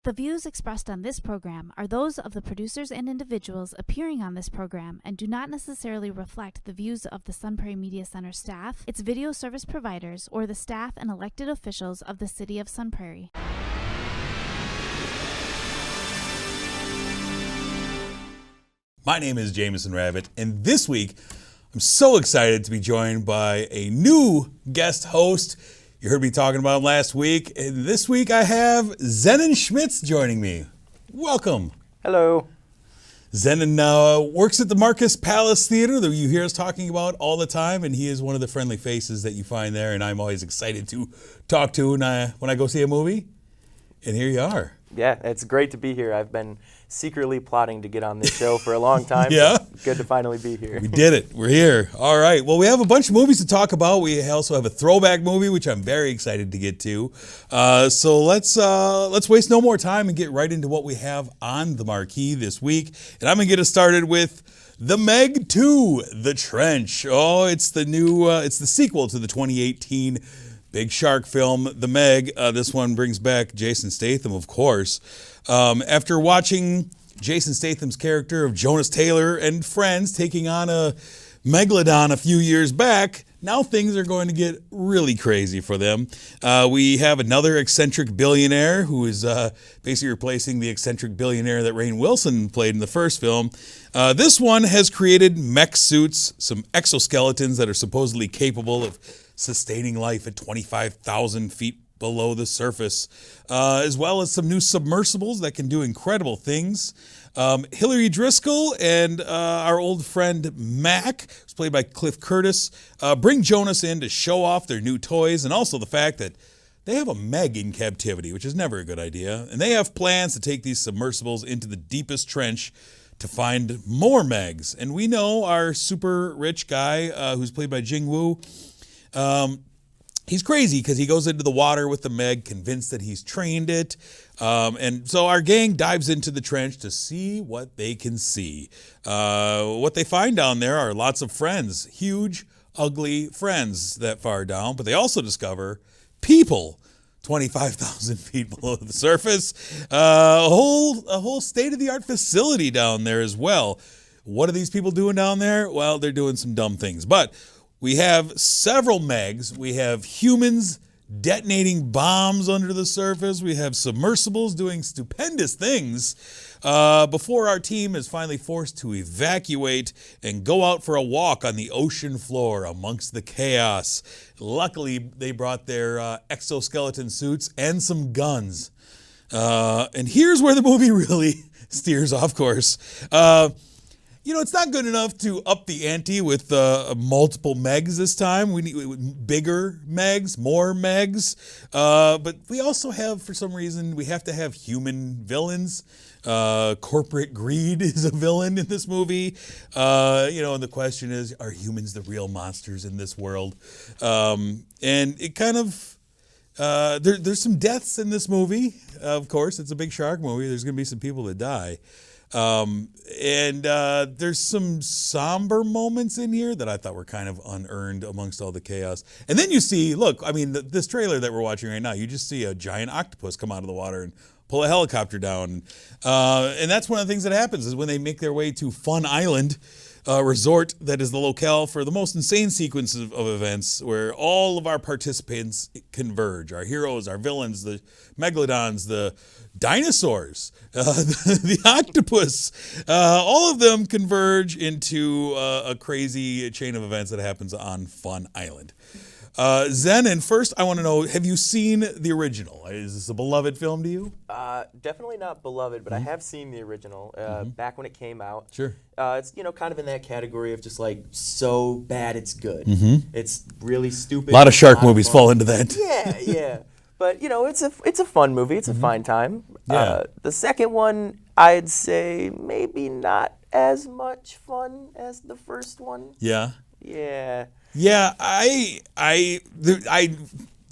The views expressed on this program are those of the producers and individuals appearing on this program and do not necessarily reflect the views of the Sun Prairie Media Center staff, its video service providers, or the staff and elected officials of the City of Sun Prairie. My name is Jamison Rabbit, and this week I'm so excited to be joined by a new guest host. You heard me talking about him last week, and this week I have Zennon Schmitz joining me. Welcome. Hello. Zennon works at the Marquis Palace Theater that you hear us talking about all the time, and he is one of the friendly faces that you find there, and I'm always excited to talk to when I go see a movie. And here you are. Yeah, it's great to be here. I've been secretly plotting to get on this show for a long time. Yeah. So good to finally be here. We did it. We're here. All right. Well, we have a bunch of movies to talk about. We also have a throwback movie, which I'm very excited to get to. So let's waste no more time and get right into what we have on the marquee this week. And I'm going to get us started with The Meg 2, The Trench. Oh, it's the new, it's the sequel to the 2018 big shark film, The Meg. This one brings back Jason Statham, of course. After watching Jason Statham's character of Jonas Taylor and friends taking on a megalodon a few years back, now things are going to get really crazy for them. We have another eccentric billionaire who is basically replacing the eccentric billionaire that Rainn Wilson played in the first film. This one has created mech suits, some exoskeletons that are supposedly capable of sustaining life at 25,000 feet below the surface, as well as some new submersibles that can do incredible things. Hillary Driscoll and our old friend Mac, who's played by Cliff Curtis, bring Jonas in to show off their new toys, and also the fact that they have a Meg in captivity, which is never a good idea. And they have plans to take these submersibles into the deepest trench to find more Megs. And we know our super rich guy, who's played by Jing Wu, he's crazy because he goes into the water with the Meg, convinced that he's trained it. And so our gang dives into the trench to see what they can see. What they find down there are lots of friends, huge, ugly friends that far down, but they also discover people 25,000 feet below the surface. A whole state-of-the-art facility down there as well. What are these people doing down there? Well, they're doing some dumb things, but we have several Megs. We have humans detonating bombs under the surface. We have submersibles doing stupendous things before our team is finally forced to evacuate and go out for a walk on the ocean floor amongst the chaos. Luckily, they brought their exoskeleton suits and some guns. And here's where the movie really steers off course. It's not good enough to up the ante with multiple Megs this time. We need bigger Megs, more Megs. But we also have, for some reason, we have to have human villains. Corporate greed is a villain in this movie. And the question is, are humans the real monsters in this world? And it kind of... there's some deaths in this movie. Of course, it's a big shark movie. There's going to be some people that die. And there's some somber moments in here that I thought were kind of unearned amongst all the chaos. And then you see, this trailer that we're watching right now, you just see a giant octopus come out of the water and pull a helicopter down. And that's one of the things that happens is when they make their way to Fun Island resort that is the locale for the most insane sequence of events where all of our participants converge. Our heroes, our villains, the megalodons, the dinosaurs, the octopus, all of them converge into a crazy chain of events that happens on Fun Island. Zennon, first I want to know, have you seen the original? Is this a beloved film to you? Definitely not beloved, but I have seen the original back when it came out. Sure. It's kind of in that category of just like so bad it's good. Mm-hmm. It's really stupid. A lot of shark movies fall into that. Yeah. But it's a fun movie. It's a fine time. Yeah. The second one, I'd say maybe not as much fun as the first one. Yeah. Yeah. Yeah, I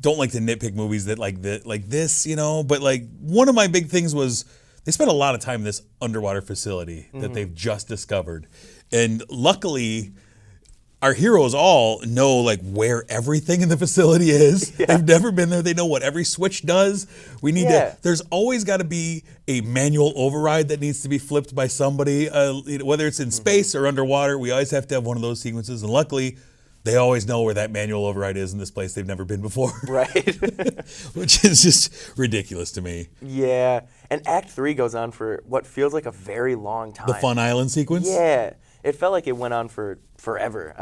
don't like to nitpick movies that like this, but like one of my big things was they spent a lot of time in this underwater facility that they've just discovered. And luckily our heroes all know like where everything in the facility is. Yeah. They've never been there. They know what every switch does. We need to. There's always got to be a manual override that needs to be flipped by somebody, whether it's in space or underwater. We always have to have one of those sequences, and luckily, they always know where that manual override is in this place they've never been before. Right. Which is just ridiculous to me. Yeah, and Act 3 goes on for what feels like a very long time. The Fun Island sequence. Yeah, it felt like it went on for forever.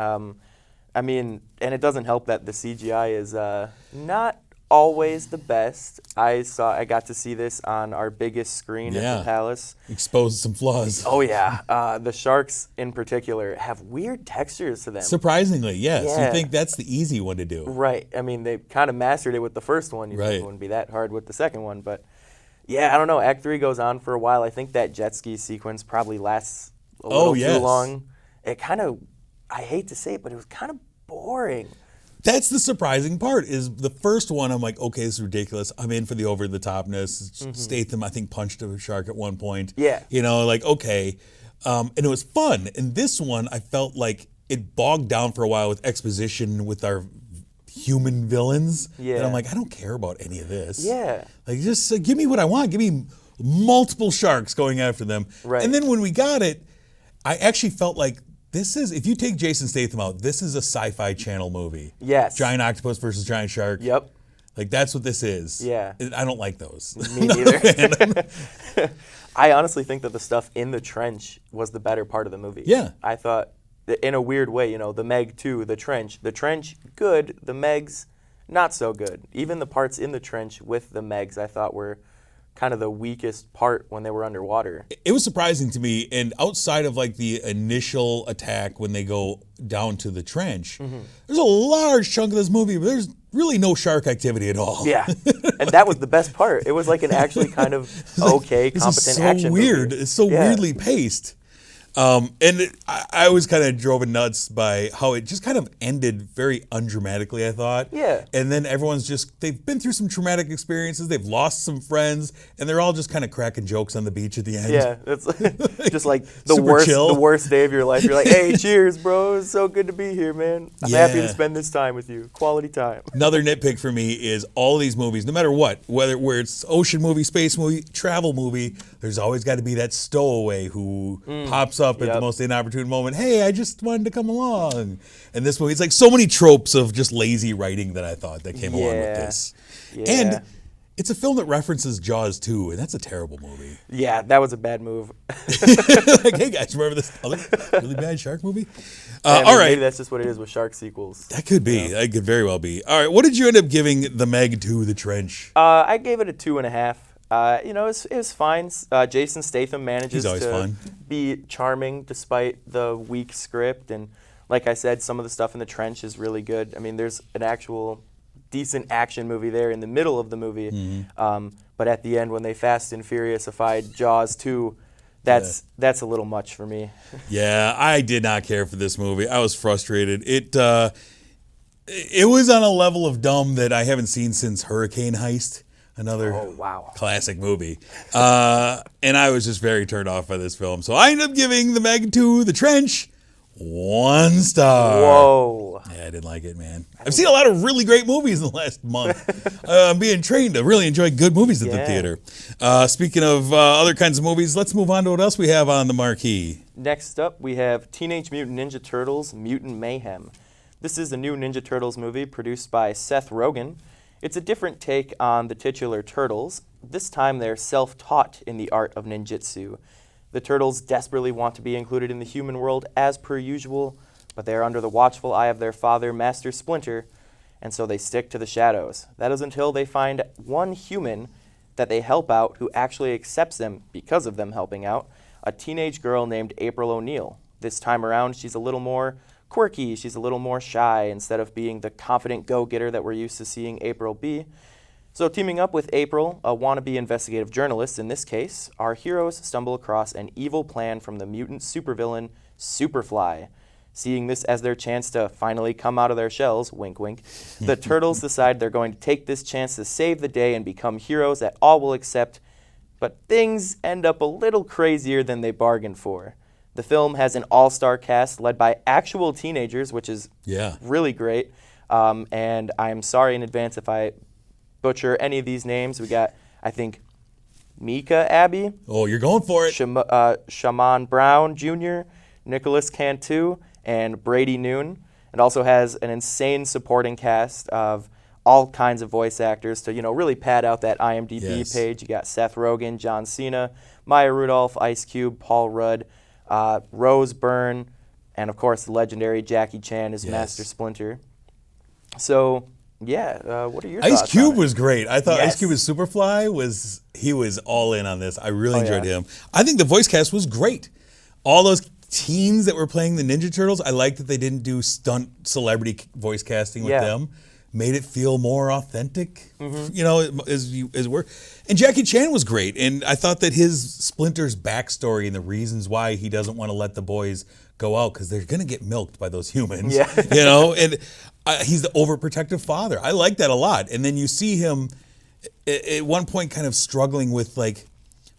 I mean, and it doesn't help that the CGI is not always the best. I got to see this on our biggest screen at the Palace. Exposed some flaws. Oh yeah, the sharks in particular have weird textures to them. Surprisingly, yes. Yeah. You think that's the easy one to do. Right. I mean, they kind of mastered it with the first one. You think it wouldn't be that hard with the second one, but yeah, I don't know. Act 3 goes on for a while. I think that jet ski sequence probably lasts a little too long. It kind of, I hate to say it, but it was kind of boring. That's the surprising part, is the first one, I'm like, okay, this is ridiculous. I'm in for the over-the-topness. Statham, I think, punched a shark at one point. Yeah. You know, like, okay. And it was fun. And this one, I felt like it bogged down for a while with exposition with our human villains. Yeah. And I'm like, I don't care about any of this. Yeah. Like, just give me what I want. Give me multiple sharks going after them. Right. And then when we got it, I actually felt like, this is, if you take Jason Statham out, this is a Sci-Fi Channel movie. Yes. Giant octopus versus giant shark. Yep. Like, that's what this is. Yeah. I don't like those. Me neither. I honestly think that the stuff in the trench was the better part of the movie. Yeah. I thought, in a weird way, you know, the Meg 2, the trench, good, the Megs, not so good. Even the parts in the trench with the Megs, I thought were kind of the weakest part when they were underwater. It was surprising to me, and outside of like the initial attack when they go down to the trench, there's a large chunk of this movie where there's really no shark activity at all. Yeah, and that was the best part. It was like an actually kind of okay, competent action movie. Weird. It's so weirdly paced. I was kind of driven nuts by how it just kind of ended very undramatically, I thought. Yeah. And then everyone's they've been through some traumatic experiences, they've lost some friends, and they're all just kind of cracking jokes on the beach at the end. Yeah, it's just like Super chill. the worst day of your life. You're like, hey, cheers, bro. It's so good to be here, man. I'm happy to spend this time with you. Quality time. Another nitpick for me is all these movies, no matter what, where it's ocean movie, space movie, travel movie, there's always got to be that stowaway who pops up at the most inopportune moment. Hey, I just wanted to come along. And this movie, it's like so many tropes of just lazy writing that I thought that came along with this. Yeah. And it's a film that references Jaws 2, and that's a terrible movie. Yeah, that was a bad move. Like, hey guys, remember this other really bad shark movie? All right. Maybe that's just what it is with shark sequels. That could be. That could very well be. All right, what did you end up giving The Meg to The Trench? I gave it a 2.5. You know, it was fine. Jason Statham manages to be charming despite the weak script. And like I said, some of the stuff in the trench is really good. I mean, there's an actual decent action movie there in the middle of the movie. But at the end, when they Fast and Furious-ified Jaws 2, that's a little much for me. Yeah, I did not care for this movie. I was frustrated. It was on a level of dumb that I haven't seen since Hurricane Heist. Another classic movie. And I was just very turned off by this film. So I ended up giving The Meg to The Trench 1 star. Whoa. Yeah, I didn't like it, man. I've seen a lot of really great movies in the last month. I'm being trained to really enjoy good movies at the theater. Speaking of other kinds of movies, let's move on to what else we have on the marquee. Next up, we have Teenage Mutant Ninja Turtles, Mutant Mayhem. This is a new Ninja Turtles movie produced by Seth Rogen. It's a different take on the titular Turtles. This time they're self-taught in the art of ninjutsu. The Turtles desperately want to be included in the human world as per usual, but they are under the watchful eye of their father, Master Splinter, and so they stick to the shadows. That is until they find one human that they help out who actually accepts them because of them helping out, a teenage girl named April O'Neil. This time around, she's a little more quirky, she's a little more shy instead of being the confident go-getter that we're used to seeing April be. So teaming up with April, a wannabe investigative journalist in this case, our heroes stumble across an evil plan from the mutant supervillain Superfly. Seeing this as their chance to finally come out of their shells, wink wink, the Turtles decide they're going to take this chance to save the day and become heroes that all will accept, but things end up a little crazier than they bargained for. The film has an all-star cast led by actual teenagers, which is really great. And I'm sorry in advance if I butcher any of these names. We got, I think, Mika Abbey. Oh, you're going for it. Shaman Brown Jr., Nicholas Cantu, and Brady Noon. It also has an insane supporting cast of all kinds of voice actors to, really pad out that IMDb page. You got Seth Rogen, John Cena, Maya Rudolph, Ice Cube, Paul Rudd, Rose Byrne, and of course the legendary Jackie Chan as Master Splinter. So, what are your thoughts? Ice Cube on it? was great. I thought Ice Cube as Superfly was all in on this. I really enjoyed him. I think the voice cast was great. All those teens that were playing the Ninja Turtles, I liked that they didn't do stunt celebrity voice casting with them. Made it feel more authentic, as we're. And Jackie Chan was great, and I thought that his Splinter's backstory and the reasons why he doesn't want to let the boys go out because they're gonna get milked by those humans, and he's the overprotective father. I like that a lot. And then you see him at one point kind of struggling with like,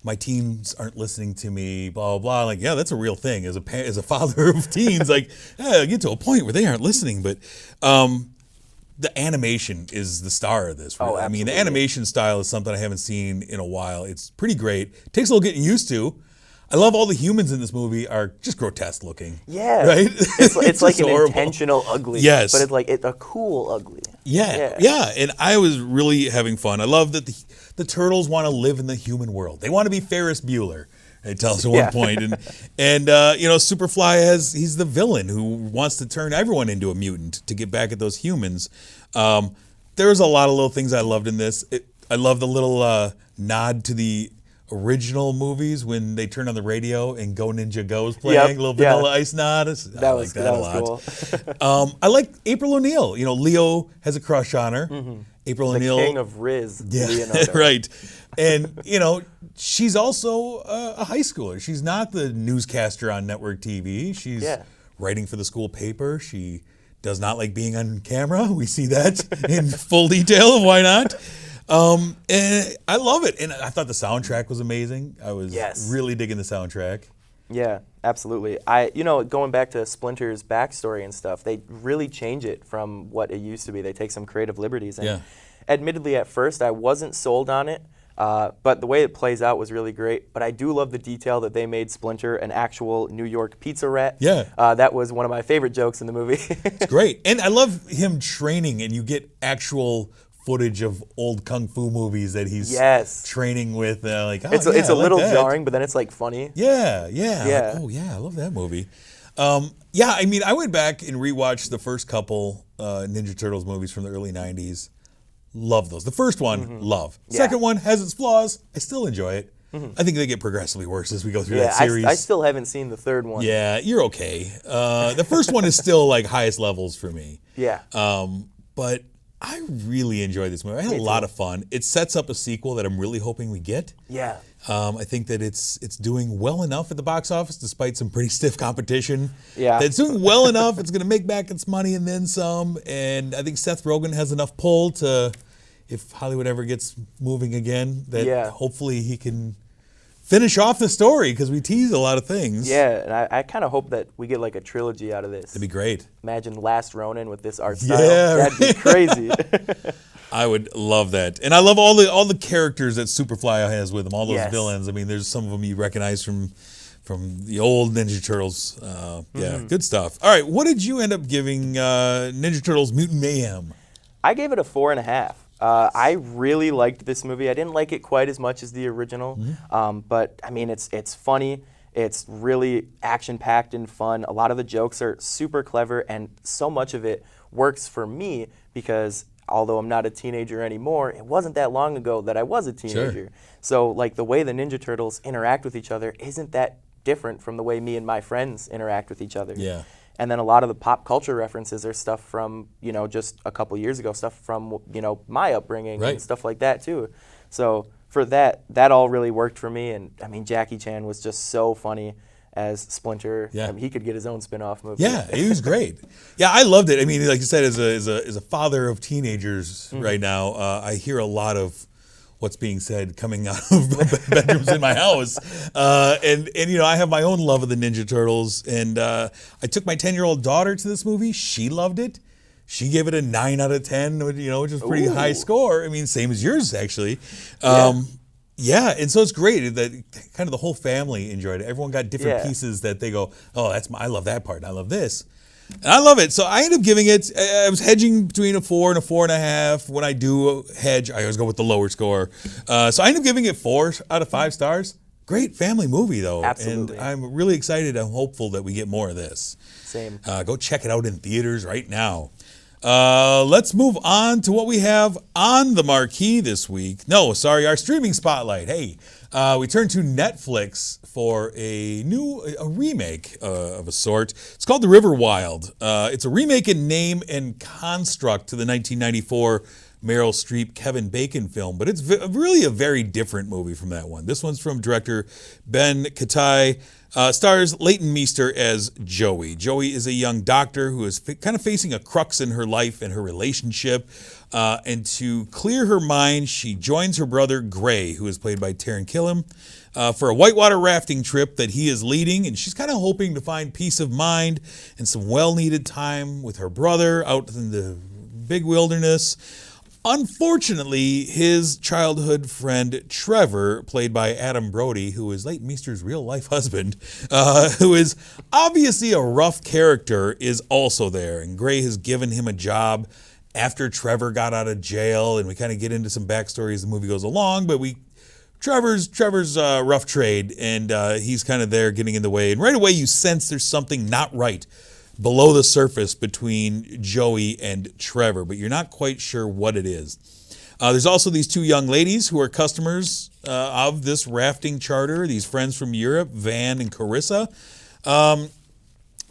my teens aren't listening to me, blah, blah, blah. Like, yeah, that's a real thing. As a father of teens, like, I get to a point where they aren't listening. But the animation is the star of this. Right? Oh, absolutely. I mean, the animation style is something I haven't seen in a while. It's pretty great. Takes a little getting used to. I love all the humans in this movie are just grotesque looking. Yeah. Right? It's like an horrible. intentional ugly. Yes. But it's a cool ugly. Yeah. And I was really having fun. I love that the turtles want to live in the human world. They want to be Ferris Bueller. It tells at one point. And Superfly he's the villain who wants to turn everyone into a mutant to get back at those humans. There's a lot of little things I loved in this. I love the little nod to the original movies when they turn on the radio and Go Ninja Go's playing, a little Vanilla Ice nod. I like that a lot. Cool. I like April O'Neil. Leo has a crush on her. Mm-hmm. April O'Neil, the king of Riz. Leonardo. Right. And she's also a high schooler. She's not the newscaster on network TV. She's writing for the school paper. She does not like being on camera. We see that in full detail. Why not? And I love it. And I thought the soundtrack was amazing. I was really digging the soundtrack. Yeah, absolutely. Going back to Splinter's backstory and stuff, they really change it from what it used to be. They take some creative liberties. And admittedly, at first, I wasn't sold on it, but the way it plays out was really great. But I do love the detail that they made Splinter an actual New York pizza rat. Yeah. That was one of my favorite jokes in the movie. It's great. And I love him training, and you get actual footage of old kung fu movies that he's training with. It's a little jarring, but then it's like funny. Yeah. Like, I love that movie. I went back and rewatched the first couple Ninja Turtles movies from the early 90s. Love those. The first one, love. Second one has its flaws. I still enjoy it. I think they get progressively worse as we go through that series. I still haven't seen the third one. Yeah, you're okay. The first one is still like highest levels for me. Yeah. But I really enjoyed this movie. I had a lot of fun. It sets up a sequel that I'm really hoping we get. Yeah. I think that it's doing well enough at the box office, despite some pretty stiff competition. Yeah. That it's doing well enough. It's going to make back its money and then some. And I think Seth Rogen has enough pull to, if Hollywood ever gets moving again, that hopefully he can finish off the story, because we tease a lot of things. Yeah, and I kind of hope that we get like a trilogy out of this. That'd be great. Imagine Last Ronin with this art style. Yeah, that'd be crazy. I would love that. And I love all the characters that Superfly has with him, all those villains. I mean, there's some of them you recognize from the old Ninja Turtles. Good stuff. All right, what did you end up giving Ninja Turtles Mutant Mayhem? I gave it a 4.5. I really liked this movie. I didn't like it quite as much as the original, but I mean, it's funny. It's really action-packed and fun. A lot of the jokes are super clever, and so much of it works for me because although I'm not a teenager anymore, it wasn't that long ago that I was a teenager. Sure. So like the way the Ninja Turtles interact with each other isn't that different from the way me and my friends interact with each other. Yeah. And then a lot of the pop culture references are stuff from, just a couple years ago, stuff from, my upbringing and stuff like that too. So for that all really worked for me. And I mean, Jackie Chan was just so funny as Splinter. Yeah. I mean, he could get his own spin-off movie. Yeah, he was great. Yeah, I loved it. I mean, like you said, as a father of teenagers right now, I hear a lot of what's being said coming out of bedrooms in my house. And I have my own love of the Ninja Turtles. And I took my 10-year-old daughter to this movie. She loved it. She gave it a 9 out of 10, which is a pretty high score. I mean, same as yours, actually. Yeah, and so it's great that kind of the whole family enjoyed it. Everyone got different pieces that they go, oh, I love that part, and I love this. And I love it. So I ended up giving it, I was hedging between a 4 and a 4.5. When I do hedge, I always go with the lower score. So I ended up giving it 4 out of 5 stars. Great family movie, though. Absolutely. And I'm really excited. I'm hopeful that we get more of this. Same. Go check it out in theaters right now. Let's move on to what we have on the marquee this week. No, sorry, our streaming spotlight. Hey, we turn to Netflix for a remake of a sort. It's called The River Wild. It's a remake in name and construct to the 1994 Meryl Streep, Kevin Bacon film, but it's really a very different movie from that one. This one's from director Ben Katai. Stars Leighton Meester as Joey. Joey is a young doctor who is kind of facing a crux in her life and her relationship. And to clear her mind, she joins her brother Gray, who is played by Taron Killam, for a whitewater rafting trip that he is leading. And she's kind of hoping to find peace of mind and some well-needed time with her brother out in the big wilderness. Unfortunately, his childhood friend Trevor, played by Adam Brody, who is Leighton Meester's real-life husband, who is obviously a rough character, is also there. And Gray has given him a job after Trevor got out of jail, and we kind of get into some backstory as the movie goes along, but Trevor's rough trade, and he's kind of there getting in the way. And right away you sense there's something not right below the surface between Joey and Trevor, but you're not quite sure what it is. There's also these two young ladies who are customers of this rafting charter, these friends from Europe, Van and Carissa.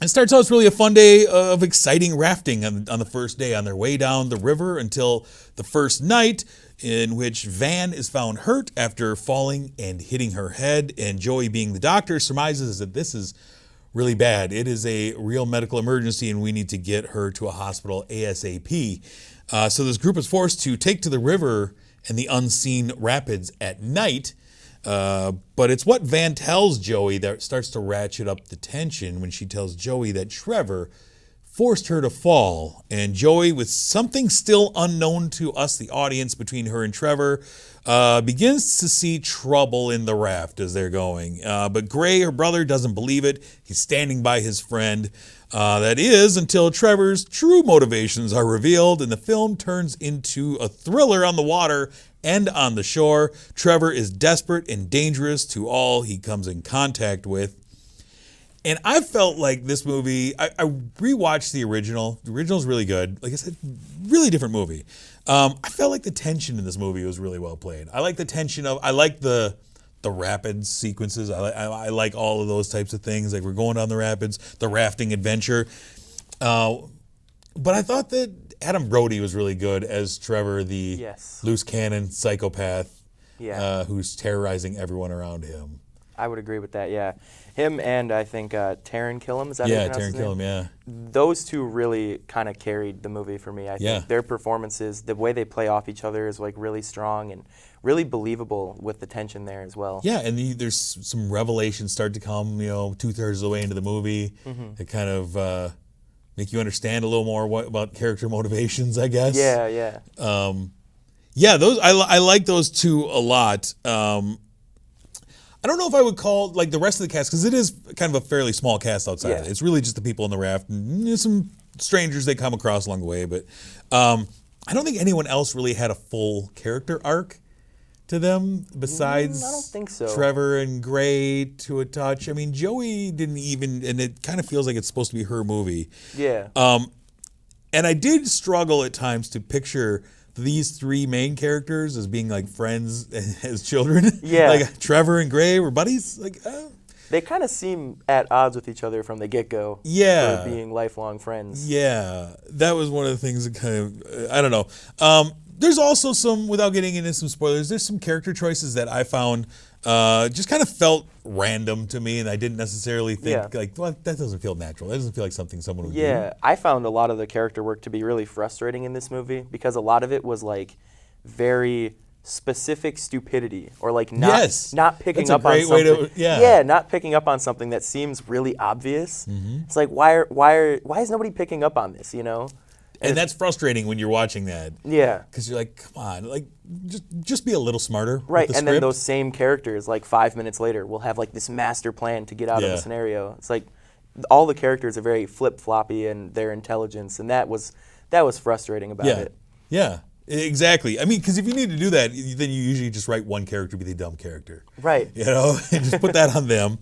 It starts out as really a fun day of exciting rafting on the first day on their way down the river until the first night, in which Van is found hurt after falling and hitting her head, and Joey, being the doctor, surmises that this is really bad. It is a real medical emergency and we need to get her to a hospital ASAP. So this group is forced to take to the river and the unseen rapids at night. But it's what Van tells Joey that starts to ratchet up the tension when she tells Joey that Trevor forced her to fall. And Joey, with something still unknown to us, the audience, between her and Trevor, begins to see trouble in the raft as they're going. But Gray, her brother, doesn't believe it. He's standing by his friend. That is, until Trevor's true motivations are revealed, and the film turns into a thriller on the water and on the shore. Trevor is desperate and dangerous to all he comes in contact with. And I felt like this movie, I rewatched the original. The original's really good. Like I said, really different movie. I felt like the tension in this movie was really well played. I like the tension I like the rapids sequences. I like all of those types of things. Like we're going down the rapids, the rafting adventure. But I thought that Adam Brody was really good as Trevor, the loose cannon psychopath who's terrorizing everyone around him. I would agree with that, yeah. Him and I think Taron Killam, is that how you pronounce his name? Taron Killam, yeah. Those two really kind of carried the movie for me. I think their performances, the way they play off each other is like really strong and really believable with the tension there as well. Yeah, and there's some revelations start to come, 2/3 of the way into the movie. That kind of make you understand a little more about character motivations, I guess. Yeah. Those I like those two a lot. I don't know if I would call like the rest of the cast, because it is kind of a fairly small cast outside of it. It's really just the people on the raft and some strangers they come across along the way. But I don't think anyone else really had a full character arc to them besides I don't think so. Trevor and Gray to a touch. I mean, Joey didn't even, and it kind of feels like it's supposed to be her movie. Yeah. And I did struggle at times to picture these three main characters as being like friends as children. Yeah. Like Trevor and Gray were buddies. Like they kind of seem at odds with each other from the get-go. Yeah. For being lifelong friends. Yeah. That was one of the things that kind of, I don't know. There's also some, without getting into some spoilers, there's some character choices that I found just kind of felt random to me, and I didn't necessarily think, well, that doesn't feel natural. That doesn't feel like something someone would do. Yeah, I found a lot of the character work to be really frustrating in this movie because a lot of it was like very specific stupidity, or like not Yes. not picking That's a up on great way something. to- yeah. Not picking up on something that seems really obvious. It's like why is nobody picking up on this? You know? And that's frustrating when you're watching that. Yeah. Because you're like, come on, like just be a little smarter. Right, with the and then script. those same characters, like 5 minutes later, will have like this master plan to get out of Yeah. the scenario. It's like all the characters are very flip-floppy in their intelligence, and that was frustrating about Yeah. it. Yeah. Exactly. I mean, because if you need to do that, then you usually just write one character be the dumb character. Right. You know, and just put that on them.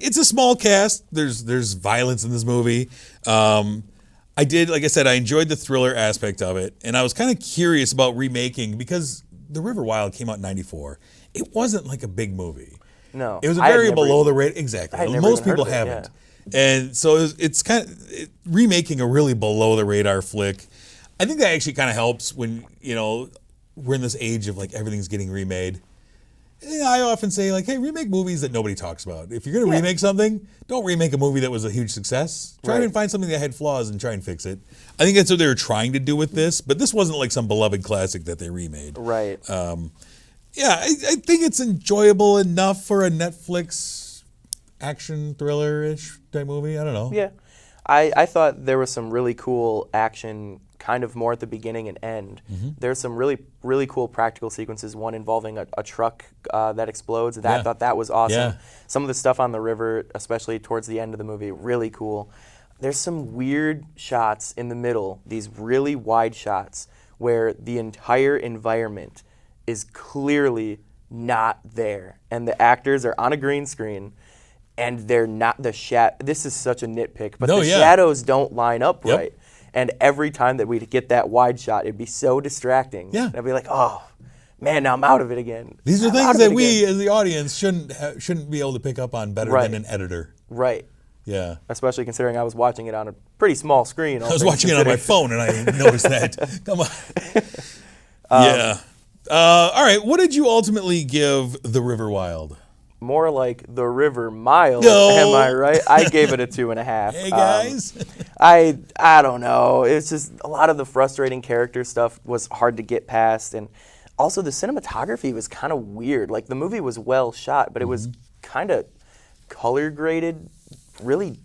It's a small cast. There's violence in this movie. Like I said, I enjoyed the thriller aspect of it, and I was kind of curious about remaking because The River Wild came out in '94. It wasn't like a big movie. No. It was a I had very never below even- the radar. Exactly. I had never Most even heard people of it, haven't. And so it's kind of remaking a really below the radar flick. I think that actually kind of helps when, you know, we're in this age of like everything's getting remade. And I often say like, hey, remake movies that nobody talks about. If you're going to remake something, don't remake a movie that was a huge success. Try Right. and find something that had flaws and try and fix it. I think that's what they were trying to do with this, but this wasn't like some beloved classic that they remade. Right. Yeah, I think it's enjoyable enough for a Netflix action thriller-ish type movie. I don't know. Yeah. I thought there was some really cool action kind of more at the beginning and end. There's some really, really cool practical sequences, one involving a truck that explodes. I thought that was awesome. Yeah. Some of the stuff on the river, especially towards the end of the movie, really cool. There's some weird shots in the middle, these really wide shots, where the entire environment is clearly not there. And the actors are on a green screen, and they're not this is such a nitpick, but the shadows don't line up Yep. right. And every time that we'd get that wide shot, it'd be so distracting. Yeah. And I'd be like, oh, man, now I'm out of it again. These are I'm out things of that it we, again. as the audience, shouldn't be able to pick up on better Right. than an editor. Right. Yeah. Especially considering I was watching it on a pretty small screen. I was watching it on my phone and I noticed that. Come on. Yeah. All right. What did you ultimately give The River Wild? More like The River Mile, No. am I right? I gave it a 2.5. Hey, guys. I don't know. It's just a lot of the frustrating character stuff was hard to get past, and also the cinematography was kind of weird. Like the movie was well shot, but it was kind of color graded, really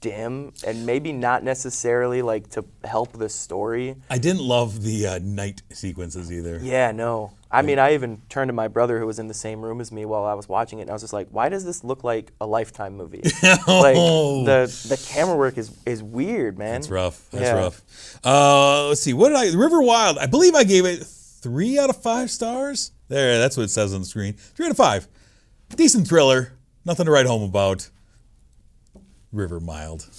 dim, and maybe not necessarily like to help the story. I didn't love the night sequences either. Yeah, no. I mean, I even turned to my brother who was in the same room as me while I was watching it, and I was just like, why does this look like a Lifetime movie? Like, the camera work is weird, man. That's rough. That's Yeah. rough. Let's see. What did The River Wild, I believe I gave it 3 out of 5 stars. There, that's what it says on the screen. 3 out of 5. Decent thriller. Nothing to write home about. River Mild.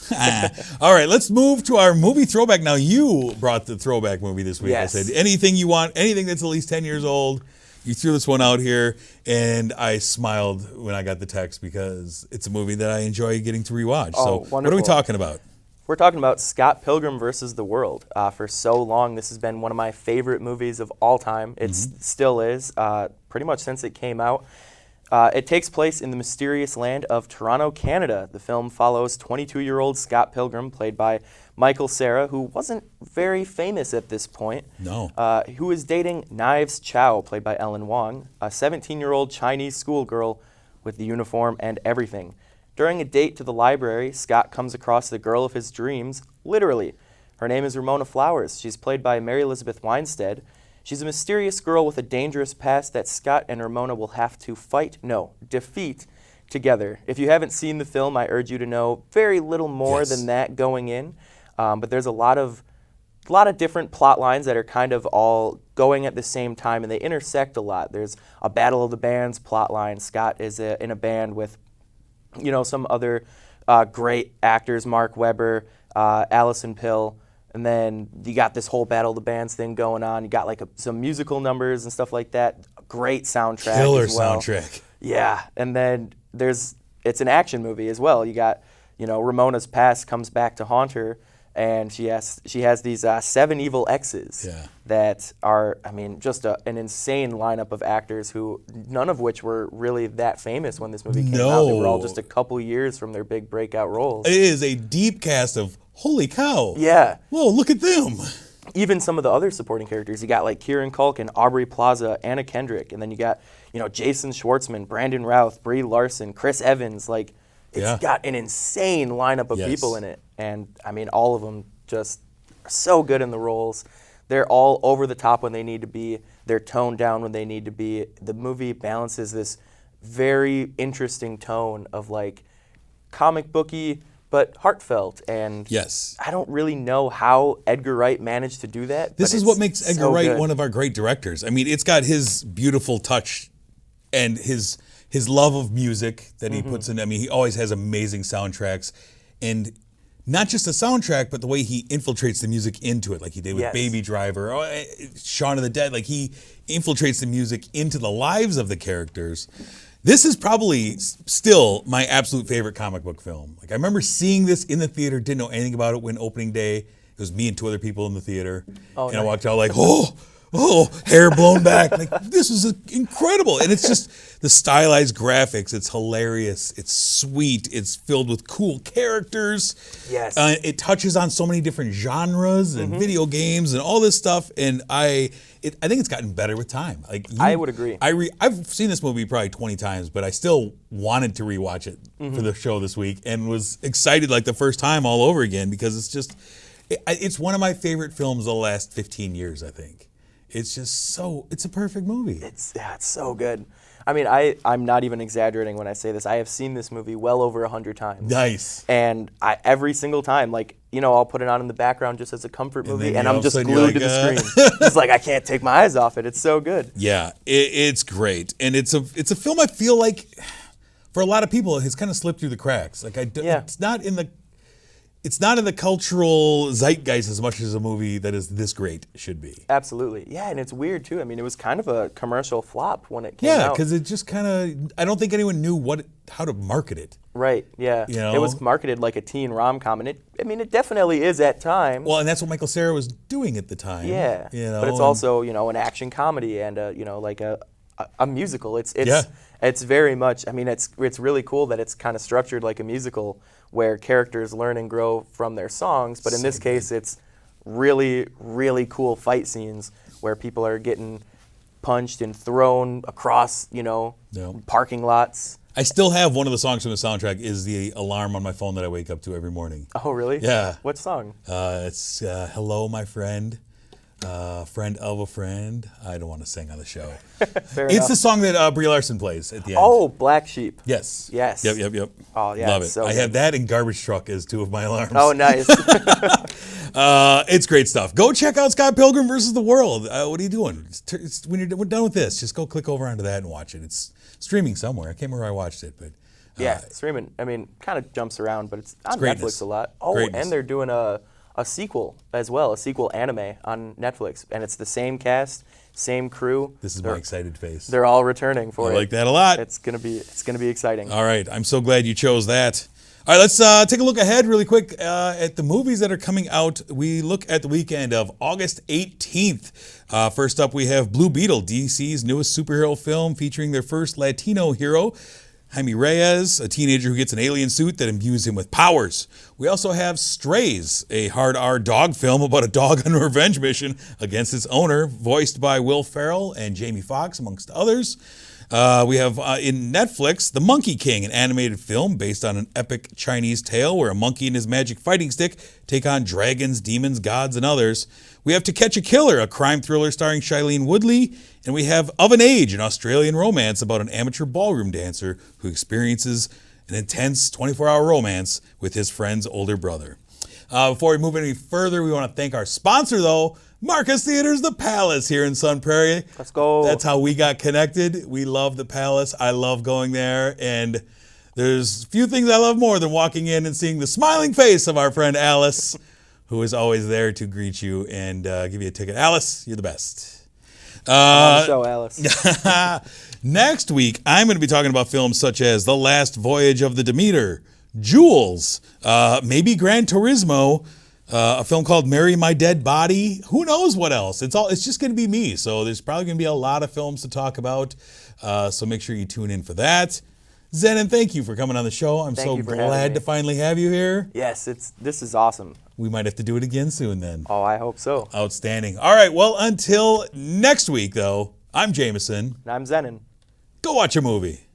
All right, let's move to our movie throwback. Now, you brought the throwback movie this week. Yes. I said, anything you want, anything that's at least 10 years old, you threw this one out here, and I smiled when I got the text because it's a movie that I enjoy getting to rewatch. Oh, so what are we wonderful. talking about? We're talking about Scott Pilgrim versus the World. For so long, this has been one of my favorite movies of all time. It still is, pretty much since it came out. It takes place in the mysterious land of Toronto, Canada. The film follows 22-year-old Scott Pilgrim, played by Michael Cera, who wasn't very famous at this point. No. Who is dating Knives Chow, played by Ellen Wong, a 17-year-old Chinese schoolgirl with the uniform and everything. During a date to the library, Scott comes across the girl of his dreams, literally. Her name is Ramona Flowers. She's played by Mary Elizabeth Winstead. She's a mysterious girl with a dangerous past that Scott and Ramona will have to defeat together. If you haven't seen the film, I urge you to know very little more than that going in. But there's a lot of different plot lines that are kind of all going at the same time, and they intersect a lot. There's a Battle of the Bands plot line. Scott is in a band with, some other great actors, Mark Webber, Allison Pill. And then you got this whole Battle of the Bands thing going on. You got like some musical numbers and stuff like that. Great soundtrack Killer as well. soundtrack. Yeah, and then it's an action movie as well. You got, Ramona's past comes back to haunt her, and she has these 7 evil exes that are, just an insane lineup of actors who none of which were really that famous when this movie came out. They were all just a couple years from their big breakout roles. It is a deep cast of holy cow. Yeah. Whoa, look at them. even some of the other supporting characters, you got like Kieran Culkin, Aubrey Plaza, Anna Kendrick, and then you got, Jason Schwartzman, Brandon Routh, Brie Larson, Chris Evans. Like, it's got an insane lineup of people in it. And, I mean, all of them just are so good in the roles. They're all over the top when they need to be. They're toned down when they need to be. The movie balances this very interesting tone of, like, comic booky but heartfelt, and I don't really know how Edgar Wright managed to do that. This is what makes Edgar Wright one of our great directors. I mean, it's got his beautiful touch and his love of music that he puts in. I mean, he always has amazing soundtracks, and not just the soundtrack, but the way he infiltrates the music into it, like he did with Baby Driver, Shaun of the Dead. Like, he infiltrates the music into the lives of the characters. This is probably still my absolute favorite comic book film. Like, I remember seeing this in the theater, didn't know anything about it when opening day. It was me and 2 other people in the theater. I walked out like, hair blown back. Like, this was incredible. And it's just the stylized graphics. It's hilarious. It's sweet. It's filled with cool characters. Yes. It touches on so many different genres and video games and all this stuff. And I think it's gotten better with time. Like, I would agree. I've seen this movie probably 20 times, but I still wanted to rewatch it for the show this week and was excited like the first time all over again, because it's one of my favorite films of the last 15 years, I think. It's just it's a perfect movie. It's so good. I mean, I'm not even exaggerating when I say this. I have seen this movie well over 100 times. Nice. And every single time, like, I'll put it on in the background just as a comfort movie, and I'm just glued to the screen. It's like I can't take my eyes off it. It's so good. Yeah, it's great. And it's a film I feel like, for a lot of people, it has kind of slipped through the cracks. Like, it's not in the cultural zeitgeist as much as a movie that is this great should be. Absolutely. Yeah, and it's weird, too. I mean, it was kind of a commercial flop when it came out. Yeah, because it just kind of, I don't think anyone knew how to market it. Right, yeah. It was marketed like a teen rom-com, and it definitely is at times. Well, and that's what Michael Cera was doing at the time. Yeah, but it's also, an action comedy and, like a musical. It's very much, I mean, it's really cool that it's kind of structured like a musical where characters learn and grow from their songs, but in this case, it's really, really cool fight scenes where people are getting punched and thrown across, parking lots. I still have one of the songs from the soundtrack is the alarm on my phone that I wake up to every morning. Oh, really? Yeah. What song? It's Hello, My Friend. Friend of a friend. I don't want to sing on the show. It's the song that Brie Larson plays at the end. Oh, Black Sheep. Yes. Yes. Yep. Oh, yeah. Love it. So I have that and Garbage Truck as 2 of my alarms. Oh, nice. It's great stuff. Go check out Scott Pilgrim vs. the World. What are you doing? When you're done with this, just go click over onto that and watch it. It's streaming somewhere. I can't remember where I watched it, but streaming. I mean, kind of jumps around, but it's on greatness. Netflix a lot. Oh, Greatness. And they're doing a sequel as well, a sequel anime on Netflix, and it's the same cast, same crew. This is my excited face. They're all returning for it. I like that a lot. It's gonna be exciting. All right, I'm so glad you chose that. All right, let's take a look ahead really quick at the movies that are coming out. We look at the weekend of August 18th. First up, we have Blue Beetle, DC's newest superhero film featuring their first Latino hero, Jaime Reyes, a teenager who gets an alien suit that imbues him with powers. We also have Strays, a hard R dog film about a dog on a revenge mission against its owner, voiced by Will Ferrell and Jamie Foxx, amongst others. We have in Netflix, The Monkey King, an animated film based on an epic Chinese tale where a monkey and his magic fighting stick take on dragons, demons, gods, and others. We have To Catch a Killer, a crime thriller starring Shailene Woodley. And we have Of an Age, an Australian romance about an amateur ballroom dancer who experiences an intense 24-hour romance with his friend's older brother. Before we move any further, we want to thank our sponsor, though, Marcus Theaters, The Palace here in Sun Prairie. Let's go. That's how we got connected. We love The Palace. I love going there. And there's few things I love more than walking in and seeing the smiling face of our friend Alice, who is always there to greet you and give you a ticket. Alice, you're the best. On the show, Alice. Next week, I'm going to be talking about films such as The Last Voyage of the Demeter, Jules, maybe Gran Turismo, a film called Marry My Dead Body. Who knows what else? It's just going to be me. So there's probably going to be a lot of films to talk about. So make sure you tune in for that. Zennon, thank you for coming on the show. I'm so glad to finally have you here. Yes, this is awesome. We might have to do it again soon then. Oh, I hope so. Outstanding. All right, well, until next week, though, I'm Jamison. And I'm Zennon. Go watch a movie.